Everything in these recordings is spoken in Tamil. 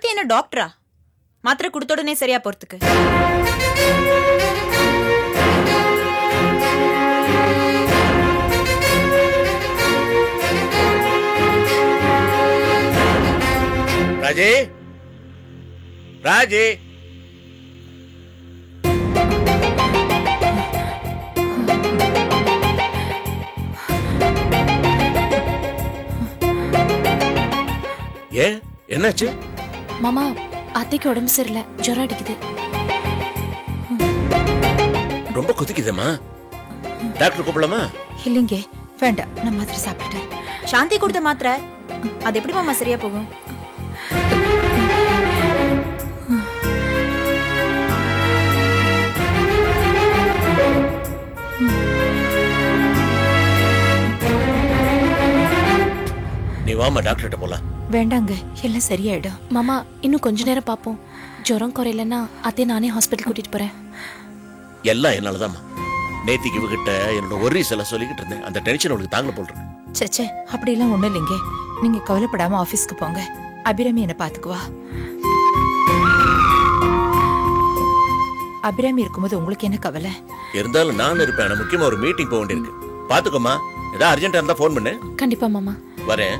சாந்தி என்ன டாக்டரா? மாத்திரை கொடுத்த உடனே சரியா போறதுக்கு? ராஜே, ராஜே, ஏன் என்னாச்சு? மாமா, அத்தைக்கு உடம்பு சரியில்லை, ஜுரம் அடிக்குது. ரொம்ப கொதிக்குதம்மா, டாக்டர் கூப்பிடலாமா? இல்லைங்க, வேண்டாம், நான் மாத்திரை சாப்பிட்டேன். சாந்தி கொடுத்த மாத்திரை அது எப்படி மாமா சரியா போகும்? நீ வாமா, டாக்டர்கிட்ட போலாம். வேண்டாங்க, எல்லாம் சரியாயிடும். மாமா, இன்னும் கொஞ்ச நேரம் பாப்போம். ஜுரம் குறையலன்னா அத்தை நானே ஹாஸ்பிட்டல் கூட்டிட்டு போறேன். எல்லாம் என்னாலதாம்மா. நேத்திக்கு இவகிட்ட என்னோட ஒரீஸ் எல்லாம் சொல்லிக்கிட்டு இருந்தேன். அந்த டென்ஷன் உங்களுக்கு தாங்க போல்றேன். சச்சே, அப்படிலாம் ஒண்ணும் இல்லைங்க. நீங்க கவலைப்படாம ஆபீஸ்க்கு போங்க. அபிராமி என்ன பாத்துக்குவா. அபிராமி இருக்கும்போது உங்களுக்கு என்ன கவலை? இருந்தாலும் நான் இருப்பேன். முக்கியமா ஒரு மீட்டிங் போக வேண்டியிருக்கு. பாத்துக்கோமா, ஏதாவது அர்ஜென்டா இருந்தா போன் பண்ணு. கண்டிப்பா மாமா. வரேன்.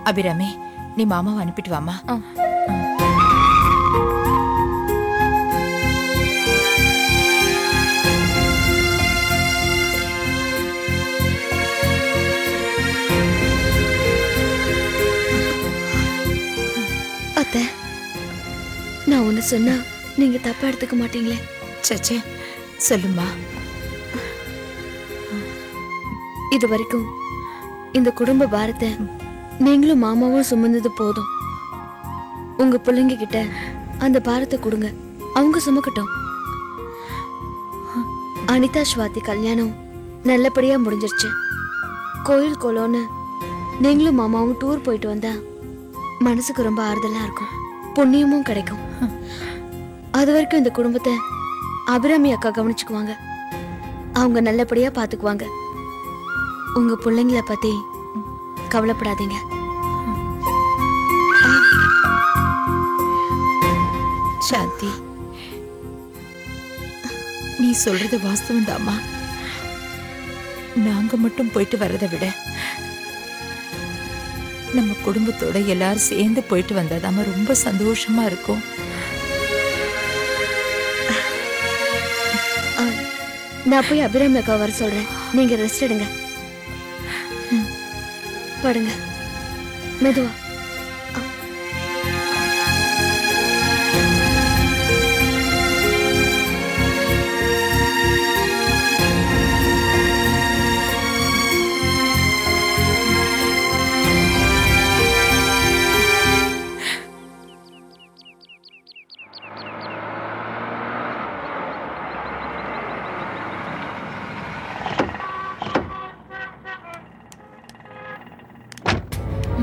அபிராமி, நீ மாமாவை அனுப்பிட்டு வாமா. அத்தை, நான் ஒன்னு சொன்னா நீங்க தப்பா எடுத்துக்க மாட்டீங்களே? சச்சே, சொல்லுமா. இது வரைக்கும் இந்த குடும்ப பாரத்தை நீங்களும் மாமாவும் சுமந்தது போதும். உங்க பிள்ளைங்க கிட்ட அந்த பாரத்தை கொடுங்க, அவங்க சுமக்கட்டும். அனிதா ஸ்வாதி கல்யாணம் நல்லபடியா முடிஞ்சிருச்சு. கோயில் கோலோன்னு நீங்களும் மாமாவும் டூர் போயிட்டு வந்தா மனசுக்கு ரொம்ப ஆறுதலா இருக்கும், புண்ணியமும் கிடைக்கும். அது வரைக்கும் இந்த குடும்பத்தை அபிராமி அக்கா கவனிச்சுக்குவாங்க. அவங்க நல்லபடியா பாத்துக்குவாங்க. உங்க பிள்ளைங்கள பத்தி கவலைப்படாதீங்க. சாந்தி, நீ சொல்றது வாஸ்தவம் தாமா. நாங்க மட்டும் போயிட்டு வர்றதை விட நம்ம குடும்பத்தோட எல்லாரும் சேர்ந்து போயிட்டு வந்தாதாம ரொம்ப சந்தோஷமா இருக்கும். நான் போய் அபிராமி அக்கா வர சொல்றேன். நீங்க ரெஸ்ட் எடுங்க. படுங்க, மெதுவா.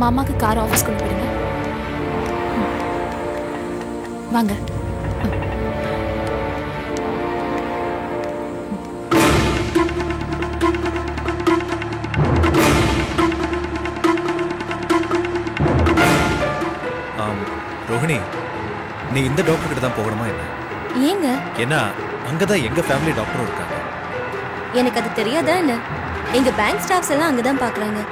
மாமாக்கு கார் ஆஃபீஸ் கொண்டு போடுங்க. வாங்க. ரோஹிணி, நீ இந்த டாக்டர் கிட்ட தான் போகணுமா என்ன? ஏங்க? ஏன்னா அங்கதான் எங்க ஃபேமிலி டாக்டரும் இருக்காங்க. எனக்கு அது தெரியாதா என்ன? எங்க பேங்க் ஸ்டாஃப்ஸ் எல்லாம் அங்கதான் பாக்குறாங்க.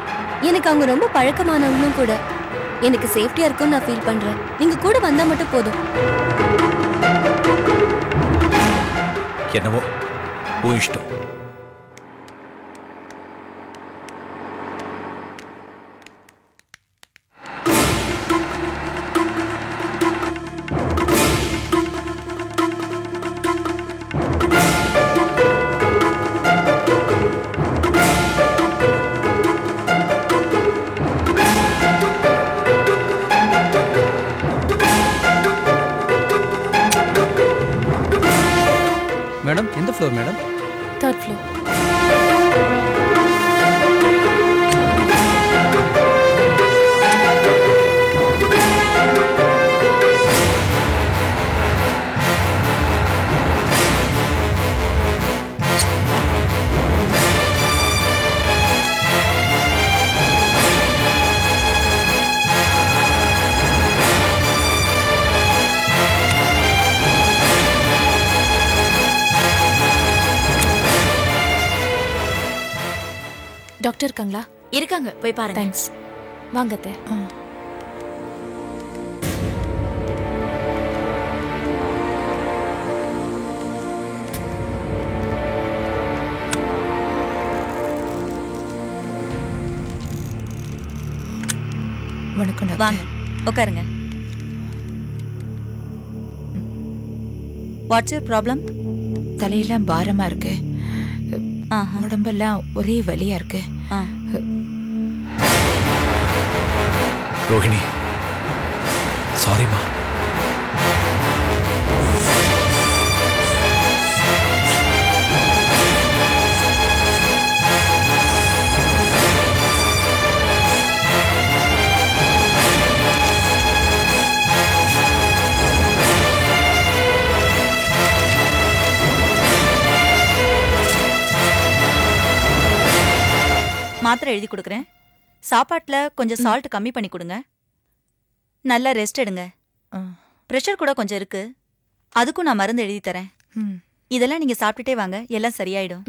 எனக்கு அவங்க ரொம்ப பழக்கமானவங்களும் கூட. எனக்கு சேஃப்டியா இருக்கும்னு நான் ஃபீல் பண்றேன். நீங்க கூட வந்தா மட்டும் போதும். என்னவோ உன் இஷ்டம். மேடம், எந்த floor madam? 3rd floor. Doctor இருக்காங்களா? இருக்காங்க, போய் பாருங்க. தேங்க்ஸ். வாங்க அத்தை. வணக்கம் டாக்டர். வாங்க உட்காருங்க. What's your problem? தலையெல்லாம் பாரமா இருக்கு, உடம்பெல்லாம் ஒரே வலியா இருக்கு. ரோஹிணி, சாரிம்மா. மாத்திரை எழுதி கொடுக்குறேன். சாப்பாட்டுல கொஞ்சம் சால்ட் கம்மி பண்ணி கொடுங்க. நல்லா ரெஸ்ட் எடுங்க. ப்ரெஷர் கூட கொஞ்சம் இருக்கு, அதுக்கும் நான் மருந்து எழுதி தரேன். இதெல்லாம் நீங்க சாப்பிட்டுட்டே வாங்க, எல்லாம் சரியாயிடும்.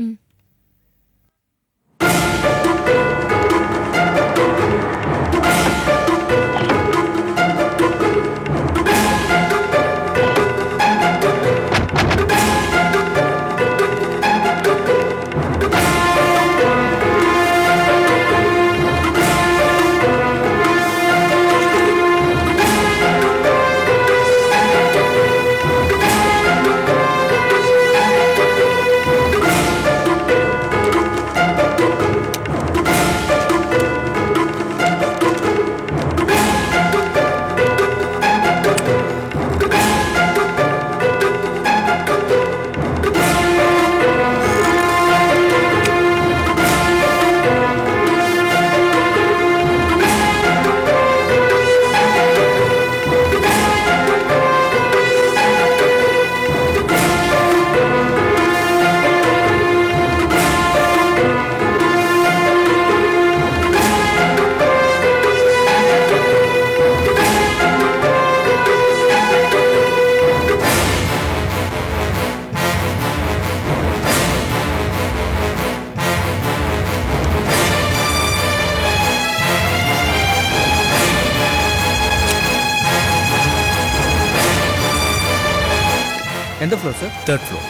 எந்த ஃப்ளோர் சார்? 3rd floor.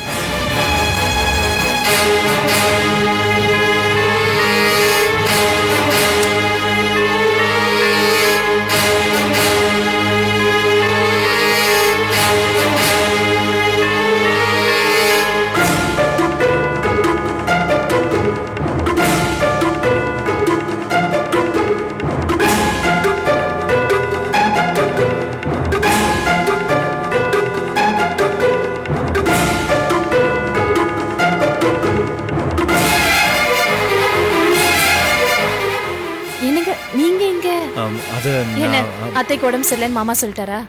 அது என்ன அத்தைக்கு உடம்பு சரியில்லைன்னு மாமா சொல்லிட்டாரா?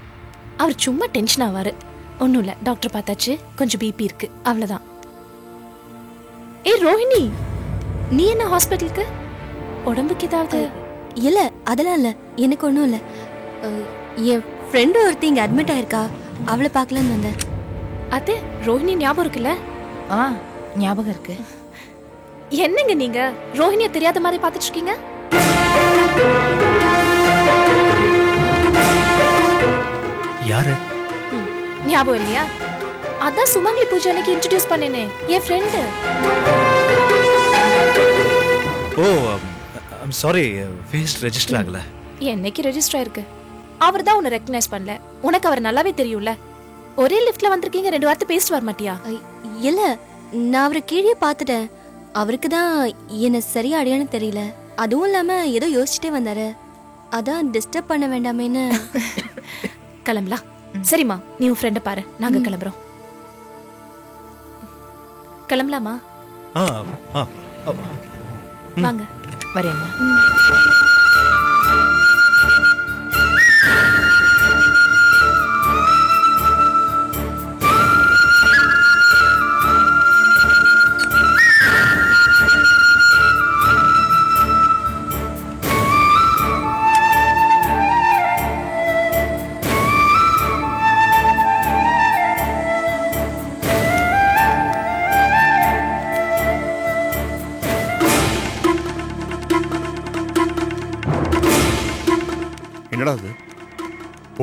அவர் சும்மா டென்ஷன் ஆவாரு. ஒன்றும் இல்லை, டாக்டர் பார்த்தாச்சு, கொஞ்சம் பிபி இருக்கு, அவ்வளோதான். ஏய் ரோஹிணி, நீ என்ன ஹாஸ்பிட்டலுக்கு? உடம்புக்கு ஏதாவது? இல்ல அதெல்லாம் இல்ல, எனக்கு ஒன்றும் இல்லை. என் ஃப்ரெண்டு ஒருத்தி இங்கே அட்மிட் ஆயிருக்கா, அவளை பார்க்கலான்னு வந்தேன். அத்தை, ரோஹிணி ஞாபகம் இருக்குல்ல? ஞாபகம் இருக்கு. என்னங்க நீங்க ரோஹிணியை தெரியாத மாதிரி பார்த்துட்டு இருக்கீங்க? யாரு? ஞாபகம் இல்லையா? அதான் சுமங்கலி பூஜை அன்னைக்கு இன்ட்ரோடியூஸ் பண்ணேனே, என் ஃப்ரெண்டு. ஓ, ஐம் சாரி, ஃபேஸ் ரெஜிஸ்டர் ஆகல. என்னைக்கு ரெஜிஸ்டர் ஆயிருக்கு? அவர் தான் உன்னை ரெக்கக்னைஸ் பண்ணல. உனக்கு அவர் நல்லாவே தெரியும்ல. ஒரே லிஃப்ட்ல வந்திருக்கீங்க, 2 வார்த்தை பேசிட்டு வர மாட்டியா? இல்ல, நான் அவரை கீழே பார்த்துட்டேன். அவருக்கு தான் என்ன சரியா அடையாளம் தெரியல. அதுவும் இல்லாம ஏதோ யோசிச்சுட்டே வந்தாரு, அதான் டிஸ்டர்ப் பண்ண வேண்டாமேன்னு. கிளம்பலாம். சரிம்மா, நீ உன் ஃப்ரெண்டை பாரு, நாங்க கிளம்புறோம். கிளம்பலாமா? வாங்க. வரேம்மா.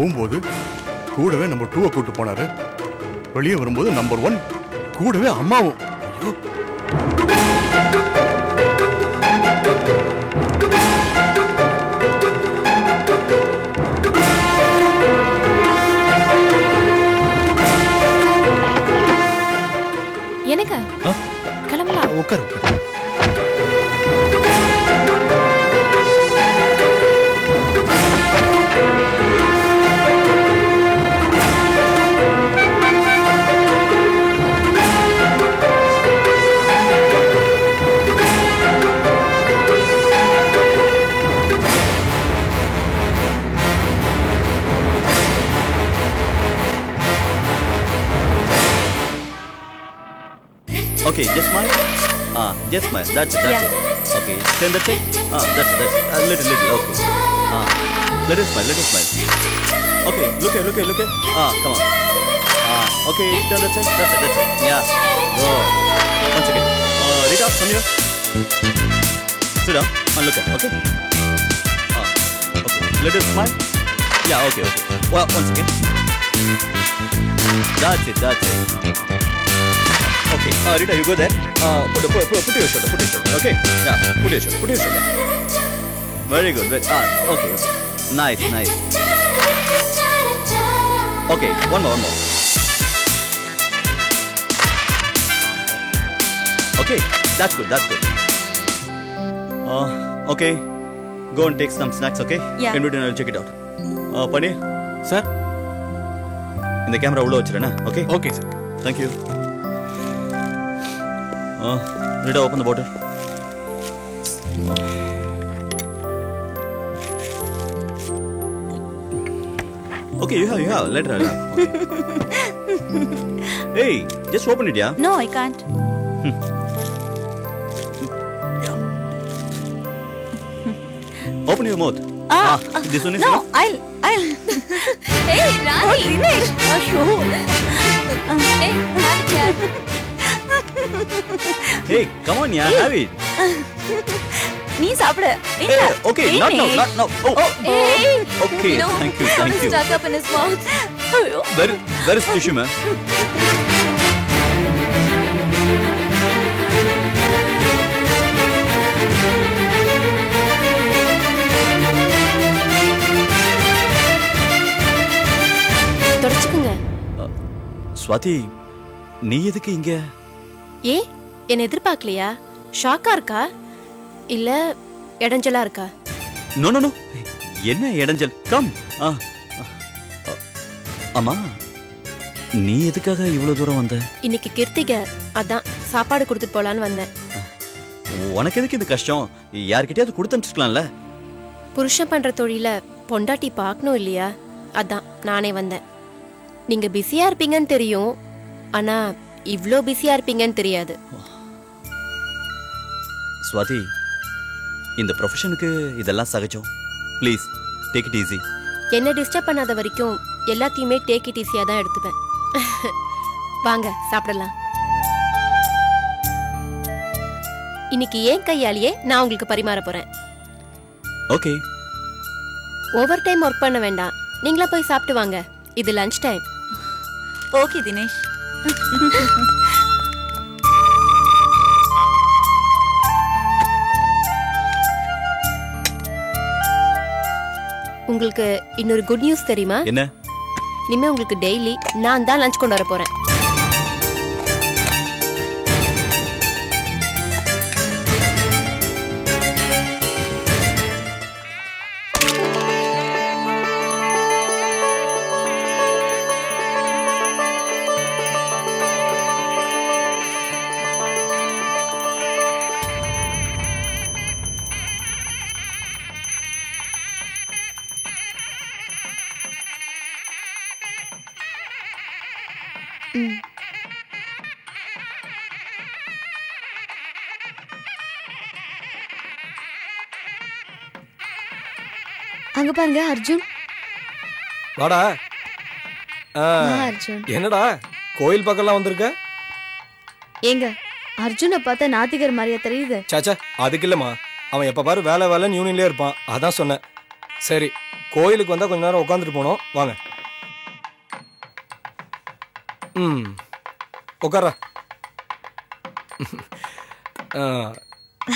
போகும்போது கூடவே நம்பர் 2 கூட்டு போனாரு. வெளியே வரும்போது நம்பர் 1 கூடவே அம்மாவும். ஐயோ எனக்கு கிளம்பலாம். உட்காரு. Okay, just smile. Just smile. That's it. That's it. Okay, send the check. That's it. Little. Okay. Let us smile. Okay, look here. Come on. Okay, turn the check. That's it. Yeah. Go. Once again. Rita, come here. Sit down and look at. Okay. Okay. Let us smile. Yeah. Okay. Well, once again. That's it. Okay, Rita, you go there. Put your shoulder. Okay? Yeah, put your shoulder. Very good. Okay. Nice. Okay, one more. Okay, that's good. Okay, go and take some snacks, okay? Yeah. In between, I'll check it out. Pani? Sir? In the camera, okay? Okay, sir. Thank you. Rita, open the bottle. Okay, you have. Let her have. Hey, just open it, yeah? No, I can't. Open your mouth. This one is No, enough? I'll. Hey, Rani. Dinesh. Hey, Hey, come on, yeah, have it. நீ சாப்பிடு. Hey, okay, not now. Oh. Hey. Okay, No, thank you. Stuck up in his mouth. Where is tissue, man? தொடச்சுக்குங்க. Swathi, நீ எதுக்கு இங்க? ஏ, என்ன எதிர்பார்க்கலையா? ஷாக்கா இருக்கா? இல்ல இடைஞ்சலா இருக்கா? நோ. என்ன இடைஞ்சல்? கம். அம்மா, நீ எதுக்காக இவ்வளவு தூரம் வந்த? இன்னைக்கு கிருத்திகை, அதான் சாப்பாடு கொடுத்துட்டு போலான்னு வந்தேன். உனக்கு எதுக்கு இந்த கஷ்டம்? யார்கிட்டயாவது கொடுத்து அனுப்பிச்சிருக்கலாம்ல? புருஷன் பண்ற தொழில பொண்டாட்டி பார்க்கணும் இல்லையா? அதான் நானே வந்தேன். நீங்க பிஸியா இருப்பீங்கன்னு தெரியும், ஆனா இவ்ளோ பிஸியா இருப்பீங்கன்னு தெரியாது. ஸ்வாதி, இந்த ப்ரொஃபஷனுக்கு இதெல்லாம் சகஜம். Please take it easy. என்ன டிஸ்டர்ப் பண்ணாத வரைக்கும் எல்லாத்தையுமே டேக் இட் ஈஸியா தான் எடுத்துப்பேன். வாங்க சாப்பிடலாம். இன்னைக்கு ஏன் கையாலேயே நான் உங்களுக்கு பரிமாற போறேன். ஓகே. ஓவர் டைம் ஒர்க் பண்ண வேண்டாம், நீங்களா போய் சாப்பிட்டு வாங்க. இது லஞ்ச் டைம். ஓகே தினேஷ். உங்களுக்கு இன்னொரு குட் நியூஸ் தெரியுமா? என்ன? இனிமே உங்களுக்கு டெய்லி நான் தான் லஞ்ச் கொண்டு வர போறேன். அங்க பாருங்க அர்ஜுன். வாடா. அர்ஜுன் என்னடா கோயில் பக்கம்லாம் வந்திருக்க? ஏங்க அர்ஜுனை பார்த்தா நாத்திகர் மாதிரியா தெரியுது? சாச்சா அதுக்கு இல்லம்மா, அவன் எப்ப பாரு வேலைன்னு யூனியன்லயே இருப்பான், அதான் சொன்னேன். சரி கோயிலுக்கு வந்தால் கொஞ்ச நேரம் உட்காந்துட்டு போனோம். வாங்க. உட்கார.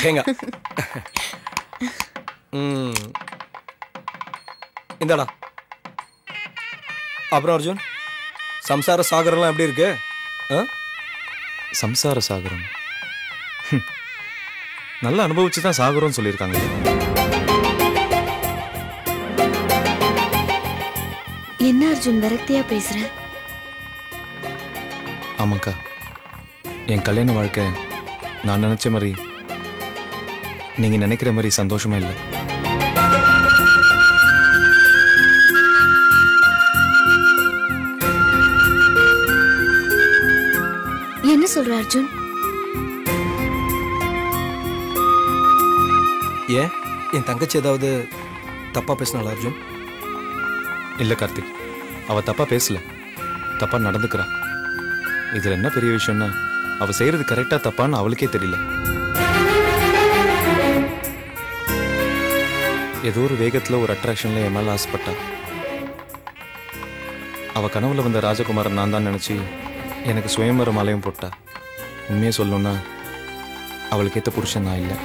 தேங்காய். இந்தாடா. அப்புறம் அர்ஜுன், சம்சார சாகரம்லாம் எப்படி இருக்கு? சம்சார சாகரம் நல்லா அனுபவிச்சு தான் சாகரம்னு சொல்லியிருக்காங்க. என்ன அர்ஜுன் விரக்தியா பேசுற? ஆமாக்கா, என் கல்யாண வாழ்க்கை நான் நினைச்ச மாதிரி நீங்க நினைக்கிற மாதிரி சந்தோஷமா இல்லை. என்ன சொல்ற அர்ஜுன்? ஏன் என் தங்கச்சி ஏதாவது தப்பா பேசினாளா அர்ஜுன்? இல்ல கார்த்திக், அவ தப்பா பேசல, தப்பா நடந்துக்கிறா. இதுல என்ன பெரிய விஷயம்னா அவ செய்யறது கரெக்டா தப்பான்னு அவளுக்கே தெரியல. ஏதோ ஒரு வேகத்துல ஒரு அட்ராக்ஷன்ல என் மேல ஆசைப்பட்டா. அவ கனவுல வந்த ராஜகுமாரன் நான் தான் நினைச்சு எனக்கு சுயம்பர மாலையும் போட்டா. உண்மையை சொல்லணும்னா அவளுக்கு ஏத்த புருஷன் நான் இல்லை.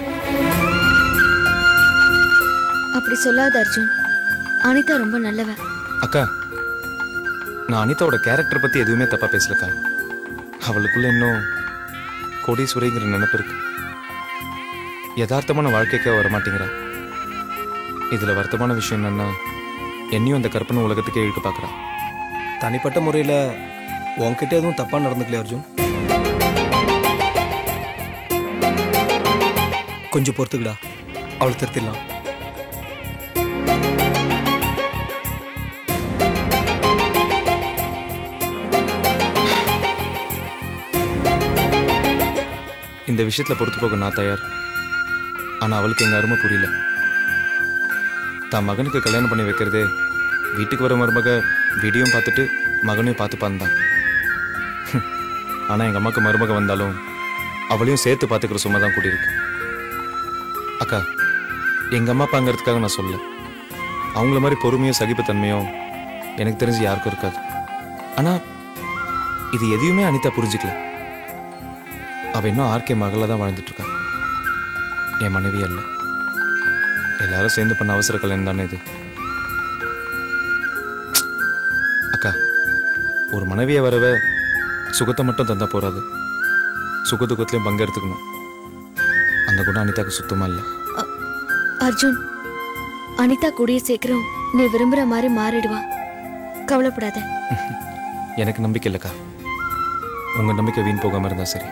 அப்படி சொல்லாத அர்ஜுன், அனிதா ரொம்ப நல்லவ. அக்கா, நான் அனிதாவோட கேரக்டர் பத்தி எதுவுமே தப்பா பேசலக்கா. அவளுக்குள்ள இன்னும் கோடீஸ்வரிங்கிற நினைப்பு இருக்கு. யதார்த்தமான வாழ்க்கைக்கே வரமாட்டேங்கிறா. இதுல வருத்தமான விஷயம் என்னன்னா என்னையும் அந்த கற்பனை உலகத்துக்கே இழுக்க பாக்குறா. தனிப்பட்ட முறையில் உன்கிட்ட எதுவும் தப்பா நடந்துக்கலையா அர்ஜுன்? கொஞ்சம் பொறுத்துக்கடா, அவளை திருத்திடலாம். இந்த விஷயத்துல பொறுத்து போக நான் தயார். ஆனா அவளுக்கு எங்க அருமை புரியல. தான் மகனுக்கு கல்யாணம் பண்ணி வைக்கிறதே வீட்டுக்கு வர மருமக வீடியோவும் பார்த்துட்டு மகனையும் பார்த்துப்பான் தான். ஆனா எங்க அம்மாவுக்கு மருமக வந்தாலும் அவளையும் சேர்த்து பார்த்துக்கிற சும்மா தான் கூட்டியிருக்கு. அக்கா, எங்க அம்மா அப்பாங்கிறதுக்காக நான் சொல்ல, அவங்கள மாதிரி பொறுமையும் சகிப்புத்தன்மையும் எனக்கு தெரிஞ்சு யாருக்கும் இருக்காது. ஆனா இது எதையுமே அனிதா புரிஞ்சுக்கல. அவ இன்னும் ஆர்கே மகள தான் வாழ்ந்துட்டு இருக்கா, என் மனைவி அல்ல. எல்லாரும் சேர்ந்து பண்ண அவசர கல்யாணம் தானே இது. அக்கா, ஒரு மனைவியை வரவ சுகத்தை மட்டும் தந்தா போறாது, சுக துக்கத்திலையும் பங்கெடுத்துக்கணும். அந்த குணம் அனிதாக்கு சுத்தமா இல்லை. அர்ஜுன், அனிதா கூடிய சீக்கிரம் நீ விரும்புற மாதிரி மாறிடுவா, கவலைப்படாத. எனக்கு நம்பிக்கை இல்லைக்கா. உங்க நம்பிக்கை வீண் போகாம இருந்தா சரி.